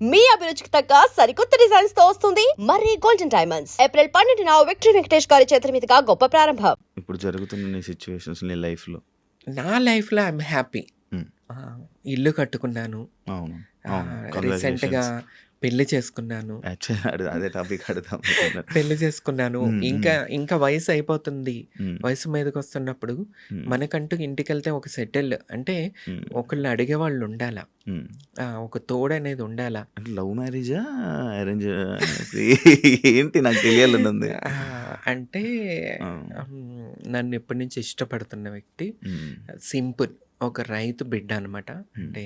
మీ అభిరుచికి తగ్గ సరికొత్త డిజైన్స్ తో వస్తుంది మర్రి గోల్డెన్ డైమండ్స్. ఏప్రిల్ 12న విక్టరీ వెంకటేష్ గారి చేతుల మీదుగా గొప్ప ప్రారంభం. ఇప్పుడు జరుగుతున్న నీ సిచ్యువేషన్స్ నీ లైఫ్లో? నా లైఫ్లో ఐఎమ్ హ్యాపీ. ఇల్లు కట్టుకున్నాను, అవును రీసెంట్గా పెళ్లి చేసుకున్నాను. అదే టాపిక్ అడుగుతాం. పెళ్లి చేసుకున్నాను. ఇంకా వయసు అయిపోతుంది. వయసు మీదకి వస్తున్నప్పుడు మనకంటూ ఇంటికి వెళ్తే ఒక సెటిల్ అంటే ఒకళ్ళు అడిగే వాళ్ళు ఉండాలా, ఒక తోడు అనేది ఉండాలా. అంటే లవ్ మ్యారేజా అరేంజ్ ఏంటి నాకు తెలియాలనుంది. అంటే నన్ను ఎప్పటి నుంచి ఇష్టపడుతున్న వ్యక్తి సింపుల్ ఒక రైతు బిడ్డ అనమాట. అంటే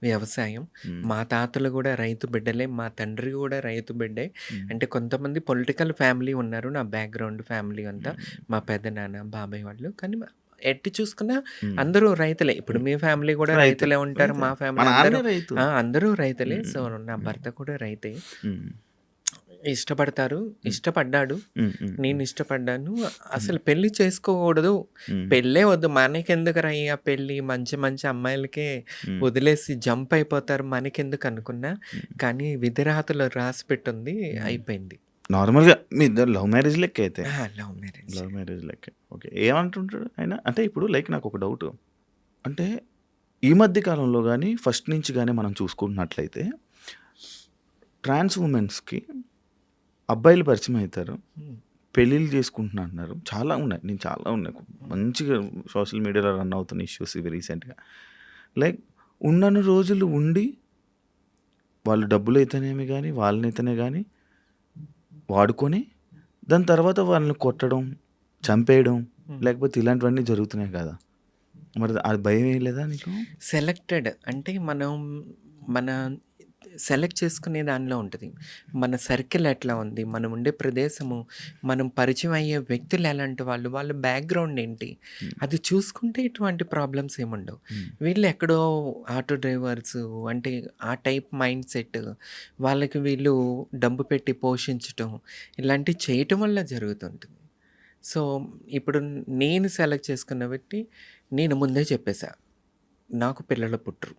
వ్యవసాయం. మా తాతలు కూడా రైతు బిడ్డలే, మా తండ్రి కూడా రైతు బిడ్డే. అంటే కొంతమంది పొలిటికల్ ఫ్యామిలీ ఉన్నారు, నా బ్యాక్గ్రౌండ్ ఫ్యామిలీ అంతా మా పెద్దనాన్న బాబాయ్ వాళ్ళు. కానీ ఎట్టి చూసుకున్నా అందరూ రైతులే. ఇప్పుడు మీ ఫ్యామిలీ కూడా రైతులే ఉంటారు, మా ఫ్యామిలీ అందరూ రైతులే. సో నా భర్త కూడా రైతే. ఇష్టపడ్డాడు, నేను ఇష్టపడ్డాను. అసలు పెళ్లి చేసుకోకూడదు, పెళ్ళే వద్దు, మనకెందుకు రయ్యా పెళ్ళి, మంచి మంచి అమ్మాయిలకే వదిలేసి జంప్ అయిపోతారు, మనకెందుకు అనుకున్నా. కానీ విధిరాతలో రాసి పెట్టుంది, అయిపోయింది. నార్మల్గా మీ ఇద్దరు లవ్ మ్యారేజ్ లెక్క అయితే? లవ్ మ్యారేజ్ లెక్క. ఓకే, ఏమంటుంటాడు ఆయన అంటే? ఇప్పుడు లైక్ నాకు ఒక డౌట్. అంటే ఈ మధ్య కాలంలో కానీ ఫస్ట్ నుంచి కానీ మనం చూసుకుంటున్నట్లయితే ట్రాన్స్ ఉమెన్స్కి అబ్బాయిలు పరిచయం అవుతారు, పెళ్ళిళ్ళు చేసుకుంటున్నా అంటున్నారు. చాలా ఉన్నాయి మంచిగా సోషల్ మీడియాలో రన్ అవుతున్న ఇష్యూస్ ఇవి రీసెంట్గా. లైక్ ఉన్నన్ని రోజులు ఉండి వాళ్ళు డబ్బులు అయితేనేమి కానీ వాళ్ళనైతేనే కానీ వాడుకొని దాని తర్వాత వాళ్ళని కొట్టడం, చంపేయడం, లేకపోతే ఇలాంటివన్నీ జరుగుతున్నాయి కదా. మరి అది భయం ఏం లేదా నీకు? సెలెక్టెడ్ అంటే మన సెలెక్ట్ చేసుకునే దానిలో ఉంటుంది. మన సర్కిల్ ఎట్లా ఉంది, మనం ఉండే ప్రదేశము, మనం పరిచయం అయ్యే వ్యక్తులు ఎలాంటి వాళ్ళు, వాళ్ళ బ్యాక్గ్రౌండ్ ఏంటి, అది చూసుకుంటే ఇటువంటి ప్రాబ్లమ్స్ ఏముండవు. వీళ్ళు ఎక్కడో ఆటో డ్రైవర్స్ అంటే ఆ టైప్ మైండ్ సెట్, వాళ్ళకి వీళ్ళు డబ్బు పెట్టి పోషించటం ఇలాంటివి చేయటం వల్ల జరుగుతుంటుంది. సో ఇప్పుడు నేను సెలెక్ట్ చేసుకున్న వ్యక్తి, నేను ముందే చెప్పేశా నాకు పిల్లలు పుట్టరు.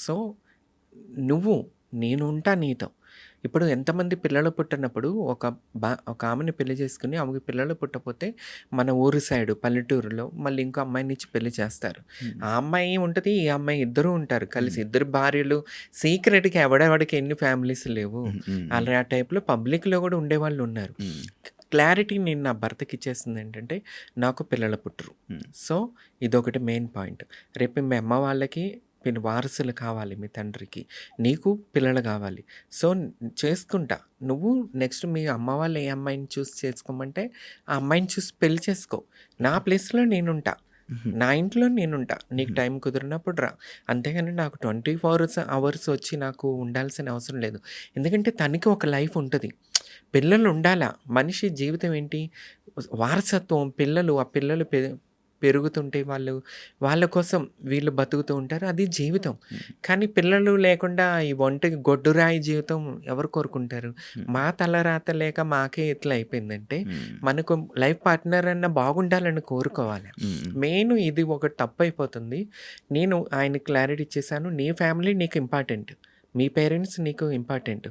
సో నేను ఉంటా నీతో. ఇప్పుడు ఎంతమంది పిల్లలు పుట్టినప్పుడు ఒక ఆమెని పెళ్లి చేసుకుని ఆమెకి పిల్లలు పుట్టకపోతే మన ఊరు సైడు పల్లెటూరులో మళ్ళీ ఇంకో అమ్మాయిని ఇచ్చి పెళ్లి చేస్తారు. ఆ అమ్మాయి ఉంటుంది, ఈ అమ్మాయి ఇద్దరు ఉంటారు కలిసి, ఇద్దరు భార్యలు. సీక్రెట్గా ఎవడెవడికి ఎన్ని ఫ్యామిలీస్ లేవు, అలా ఆ టైప్లో పబ్లిక్లో కూడా ఉండేవాళ్ళు ఉన్నారు. క్లారిటీ నేను నా భర్తకి ఇచ్చేస్తుంది ఏంటంటే నాకు పిల్లలు పుట్టరు. సో ఇదొకటి మెయిన్ పాయింట్. రేపు మీ అమ్మ వాళ్ళకి వారసులు కావాలి, మీ తండ్రికి నీకు పిల్లలు కావాలి. సో చేసుకుంటా, నువ్వు నెక్స్ట్ మీ అమ్మ వాళ్ళు ఏ అమ్మాయిని చూసి చేసుకోమంటే ఆ అమ్మాయిని చూసి పెళ్లి చేసుకో. నా ప్లేస్లో నేనుంటా, నా ఇంట్లో నేనుంటా, నీకు టైం కుదిరినప్పుడు రా. అంతేగాని నాకు 24 hours వచ్చి నాకు ఉండాల్సిన అవసరం లేదు. ఎందుకంటే తనకి ఒక లైఫ్ ఉంటుంది, పిల్లలు ఉండాలా. మనిషి జీవితం ఏంటి, వారసత్వం. ఆ పిల్లలు పెరుగుతుంటే వాళ్ళ కోసం వీళ్ళు బతుకుతూ ఉంటారు, అది జీవితం. కానీ పిల్లలు లేకుండా ఈ ఒంటికి గొడ్డురాయి జీవితం ఎవరు కోరుకుంటారు? మా తలరాత లేక మాకే ఇట్లా అయిపోయిందంటే మనకు లైఫ్ పార్ట్నర్ అన్న బాగుండాలని కోరుకోవాలి. మెయిన్ ఇది ఒక తప్పు అయిపోతుంది. నేను ఆయన క్లారిటీ ఇచ్చేసాను, నీ ఫ్యామిలీ నీకు ఇంపార్టెంట్, మీ పేరెంట్స్ నీకు ఇంపార్టెంట్.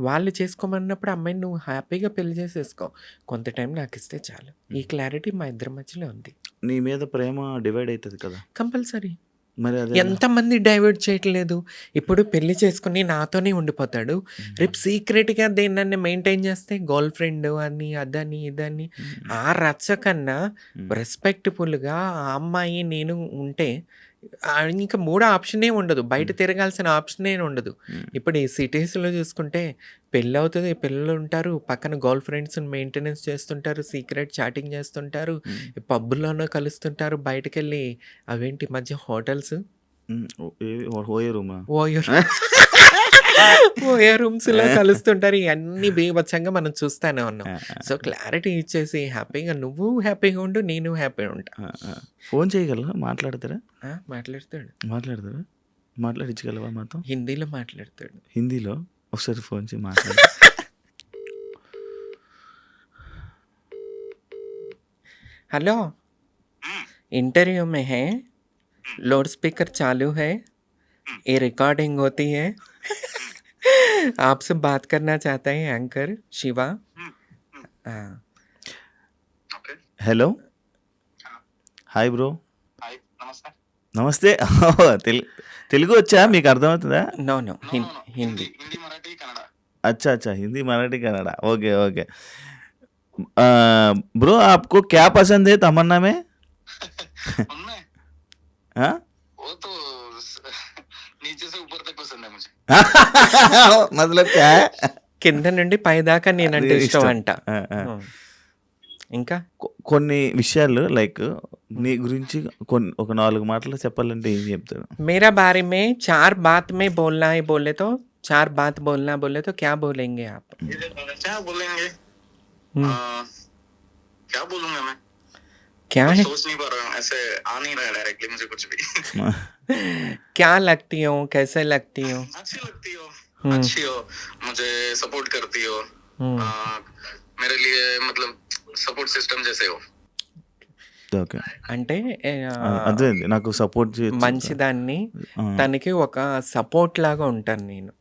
వాళ్ళు చేసుకోమన్నప్పుడు అమ్మాయిని నువ్వు హ్యాపీగా పెళ్లి చేసేసుకో, కొంత టైం నాకు ఇస్తే చాలు. ఈ క్లారిటీ మా ఇద్దరి మధ్యలో ఉంది. నీ మీద ప్రేమ డివైడ్ అవుతుంది కదా కంపల్సరీ. మరి ఎంతమంది డైవర్ట్ చేయట్లేదు. ఇప్పుడు పెళ్లి చేసుకుని నాతోనే ఉండిపోతాడు, రేపు సీక్రెట్గా దేన్ని మెయింటైన్ చేస్తే గర్ల్ ఫ్రెండ్ అని అదని ఇదని. ఆ రచ్చ కన్నా రెస్పెక్ట్ఫుల్గా ఆ అమ్మాయి నేను ఉంటే ఇంకా మూడో ఆప్షనే ఉండదు, బయట తిరగాల్సిన ఆప్షనే ఉండదు. ఇప్పుడు ఈ సిటీస్లో చూసుకుంటే పెళ్ళి అవుతుంది, పిల్లలు ఉంటారు, పక్కన గర్ల్ ఫ్రెండ్స్ మెయింటెనెన్స్ చేస్తుంటారు, సీక్రెట్ చాటింగ్ చేస్తుంటారు, పబ్బుల్లోనూ కలుస్తుంటారు, బయటకు వెళ్ళి అవేంటి మధ్య హోటల్స్ ఓయో రూమ్స్లో కలుస్తుంటారు. ఇవన్నీ బీభత్సంగా మనం చూస్తూనే ఉన్నాం. సో క్లారిటీ ఇచ్చేసి హ్యాపీగా నువ్వు హ్యాపీగా ఉండు, నేను హ్యాపీగా ఉంటా. ఫోన్ చేయగలరా? మాట్లాడతారా? మాట్లాడతాడు. మాట్లాడించగలవా మాతో? హిందీలో మాట్లాడతాడు. హిందీలో ఒకసారి ఫోన్ చేసి మాట్లాడు. हेलो, इंटरव्यू में है, लाउड स्पीकर चालू है, ये रिकॉर्डिंग होती है. आपसे बात करना चाहता है एंकर शिवा। हाँ, okay hello hi bro hi నమస్తే నమస్తే తెలుగు వచ్చా మీకు అర్థమవుతుందా no no no no no Hindi Hindi Marathi Kannada अच्छा अच्छा Hindi Marathi Kannada okay okay bro आपको क्या पसंद है तमन्ना में उनमें हाँ? वो तो नीचे से ऊपर तक पसंद है मुझे मतलब क्या है కింద నుండి పై దాకా నేనంటే అది ఇష్టం ఇష్టం. అంట. ఆ, ఆ. ఇంకా కొన్ని విషయాలు లైక్ నీ గురించి కొన్ని ఒక 4 మాటలు చెప్పాలంటే ఏం చెప్తారు मेरा बारे में 4 बात में बोलना है बोले तो 4 बात बोलना बोले तो क्या बोलेंगे आप? क्या बोलेंगे हम्म, क्या बोलूंगा मैं क्या कुछ है? सोच नहीं पा रहा हूँ ऐसे आ नहीं रहा है डायरेक्टली मुझे कुछ भी क्या लगती हो, कैसे लगती हो? अच्छी लगती हो हम्म, अच्छी हो मुझे सपोर्ट करती हो हम्म, आ, मेरे लिए मतलब सपोर्ट सिस्टम जैसे हो ఓకే అంటే అదే నాకు సపోర్ట్ మంచిదాన్ని తనకి ఒక సపోర్ట్ లాగా ఉంటాను నేను.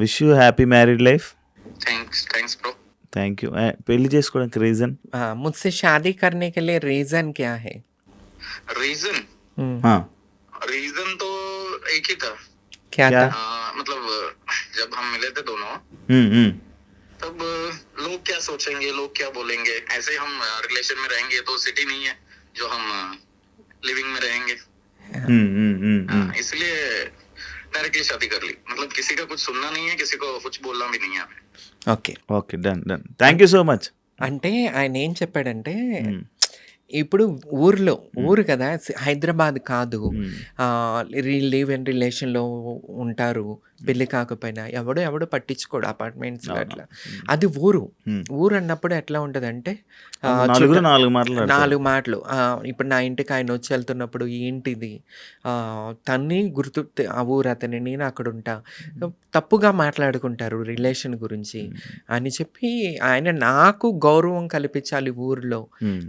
Wish you happy married life thanks bro thank you పెళ్లి చేసుకోవడానికి రీజన్ मुझसे शादी करने के लिए रीजन क्या है? रीजन हम्म, रीजन तो एक ही था क्या क्या? था? मतलब जब हम मिले थे दोनों तब लोग क्या सोचेंगे लोग क्या बोलेंगे ऐसे हम रिलेशन में रहेंगे तो सिटी नहीं है जो हम लिविंग में रहेंगे इसलिए डायरेक्टली शादी कर ली मतलब किसी का कुछ सुनना नहीं है किसी को कुछ बोलना भी नहीं है हमें okay. Okay done done thank you so much అంటే ఆయన ఏం చెప్పాడంటే ఇప్పుడు ఊరు కదా హైదరాబాద్ కాదు. లివ్ ఇన్ రిలేషన్లో ఉంటారు, పెళ్లి కాకపోయినా ఎవడు పట్టించుకోడు అపార్ట్మెంట్స్ అట్లా. అది ఊరు అన్నప్పుడు ఎట్లా ఉంటదంటే నలుగురు 4 మాటలు 4 మాటలు. ఇప్పుడు నా ఇంటికి ఆయన వచ్చి వెళ్తున్నప్పుడు ఏంటిది తన్ని గుర్తు ఆ ఊరు అతని నేను అక్కడ ఉంటా తప్పుగా మాట్లాడుకుంటారు రిలేషన్ గురించి అని చెప్పి ఆయన నాకు గౌరవం కల్పించాలి ఊరిలో,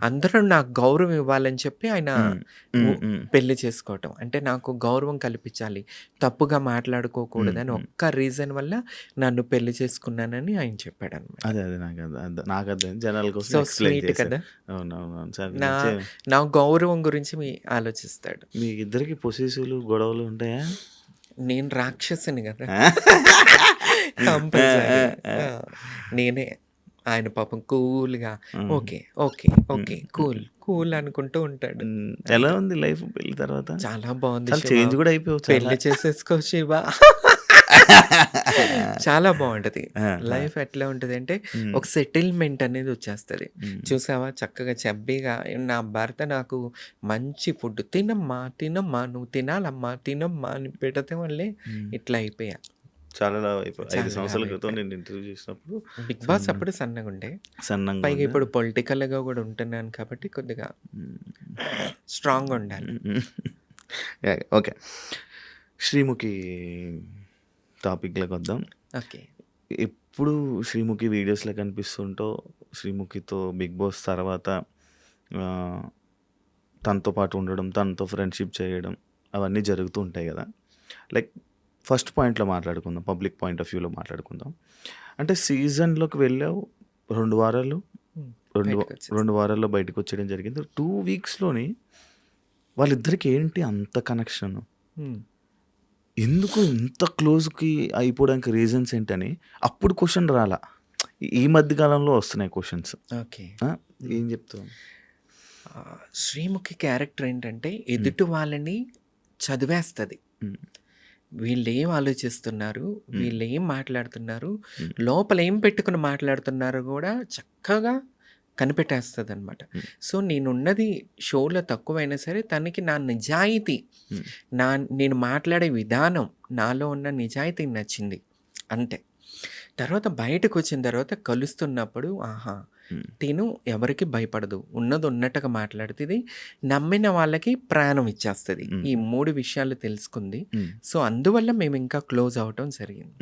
అందరూ నాకు గౌరవం ఇవ్వాలని చెప్పి ఆయన పెళ్లి చేసుకోవటం. అంటే నాకు గౌరవం కల్పించాలి, తప్పుగా మాట్లాడుకోకూడదని ఒక్క రీజన్ వల్ల నన్ను పెళ్లి చేసుకున్నానని ఆయన చెప్పాడు అనమాట. అదే అదే నాకు అర్థం జనాల కోసం సో ఎక్స్ప్లెయిన్ స్వీట్ చేశాను. కదా. అవునవును సార్ నా గౌరవం గురించి ఆలోచిస్తాడు. మీ ఇద్దరికి పొసెసివ్లు గొడవలు ఉంటాయా? నేను రాక్షసుని కదా కంపల్సరీ. నేనే ఆయన పాపం కూల్గా ఓకే ఓకే ఓకే కూల్ అనుకుంటూ ఉంటాడు. ఎలా ఉంది లైఫ్ పెళ్లి తర్వాత? చాలా బాగుంది శివ. చేంజ్ కూడా అయిపోవచ్చు. పెళ్లి చేసేసుకో శివ. చాలా బాగుంటది లైఫ్. ఎట్లా ఉంటది అంటే ఒక సెటిల్మెంట్ అనేది వచ్చేస్తుంది. చూసావా చక్కగా చబ్బీగా నా భర్త నాకు మంచి ఫుడ్ తినమ్మా నువ్వు తినాలమ్మా తినమ్మా అని పెడితే వల్లే ఇట్లా అయిపోయా. చాలా అయిపోయి 5 చాలా సంవత్సరాల లావు క్రితం అయిపోయా. నేను ఇంటర్వ్యూ చేసినప్పుడు బిగ్ బాస్ అప్పుడు సన్నగా ఉండే, సన్నంగా పైగా ఉండే. ఇప్పుడు పొలిటికల్గా కూడా ఉంటున్నాను కాబట్టి కొద్దిగా స్ట్రాంగ్ ఉండాలి. ఓకే శ్రీముఖి టాపిక్లోకి వద్దాం. ఓకే. ఎప్పుడు శ్రీముఖి వీడియోస్లో కనిపిస్తుంటో శ్రీముఖితో బిగ్ బాస్ తర్వాత తనతో పాటు ఉండడం, తనతో ఫ్రెండ్షిప్ చేయడం అవన్నీ జరుగుతూ ఉంటాయి కదా. లైక్ ఫస్ట్ పాయింట్లో మాట్లాడుకుందాం, పబ్లిక్ పాయింట్ ఆఫ్ వ్యూలో మాట్లాడుకుందాం. అంటే సీజన్లోకి వెళ్ళావు 2 వారాలు, బయటకు వచ్చేసి 2 వారాల్లో బయటకు వచ్చేయడం జరిగింది. 2 వీక్స్లోని వాళ్ళిద్దరికి ఏంటి అంత కనెక్షన్? ఎందుకు ఇంత క్లోజ్కి అయిపోవడానికి రీజన్స్ ఏంటని అప్పుడు క్వశ్చన్ రాలా. ఈ మధ్య కాలంలో వస్తున్నాయి క్వశ్చన్స్. ఓకే. ఏం చెప్తావు? శ్రీముఖి క్యారెక్టర్ ఏంటంటే ఎదుటి వాళ్ళని చదివేస్తుంది. వీళ్ళు ఏం ఆలోచిస్తున్నారు, వీళ్ళు ఏం మాట్లాడుతున్నారు, లోపల ఏం పెట్టుకుని మాట్లాడుతున్నారు కూడా చక్కగా కనిపెట్టేస్తుంది అనమాట. సో నేనున్నది షోలో తక్కువైనా సరే తనకి నా నిజాయితీ, నేను మాట్లాడే విధానం, నాలో ఉన్న నిజాయితీ నచ్చింది అంతే. తర్వాత బయటకొచ్చిన తర్వాత కలుస్తున్నప్పుడు ఆహా! తిను ఎవరికీ భయపడదు. ఉన్నది ఉన్నట్టుగా మాట్లాడుతది. నమ్మిన వాళ్ళకి ప్రాణం ఇచ్చేస్తది. ఈ 3 విషయాలు తెలుసుకుంది. సో, అందువల్ల మేమింకా క్లోజ్ అవ్వటం జరిగింది.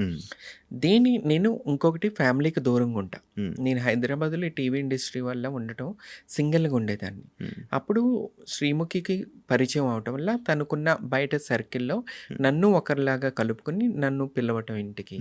నేను ఇంకొకటి ఫ్యామిలీకి దూరంగా ఉంటా. నేను హైదరాబాద్‌లో ఈ టీవీ ఇండస్ట్రీ వల్ల ఉండటం సింగిల్‌గా ఉండేదాన్ని. అప్పుడు శ్రీముఖికి పరిచయం అవ్వటం వల్ల తనకున్న బయట సర్కిల్‌లో నన్ను ఒకరిలాగా కలుపుకొని నన్ను పిలవటం ఇంటికి.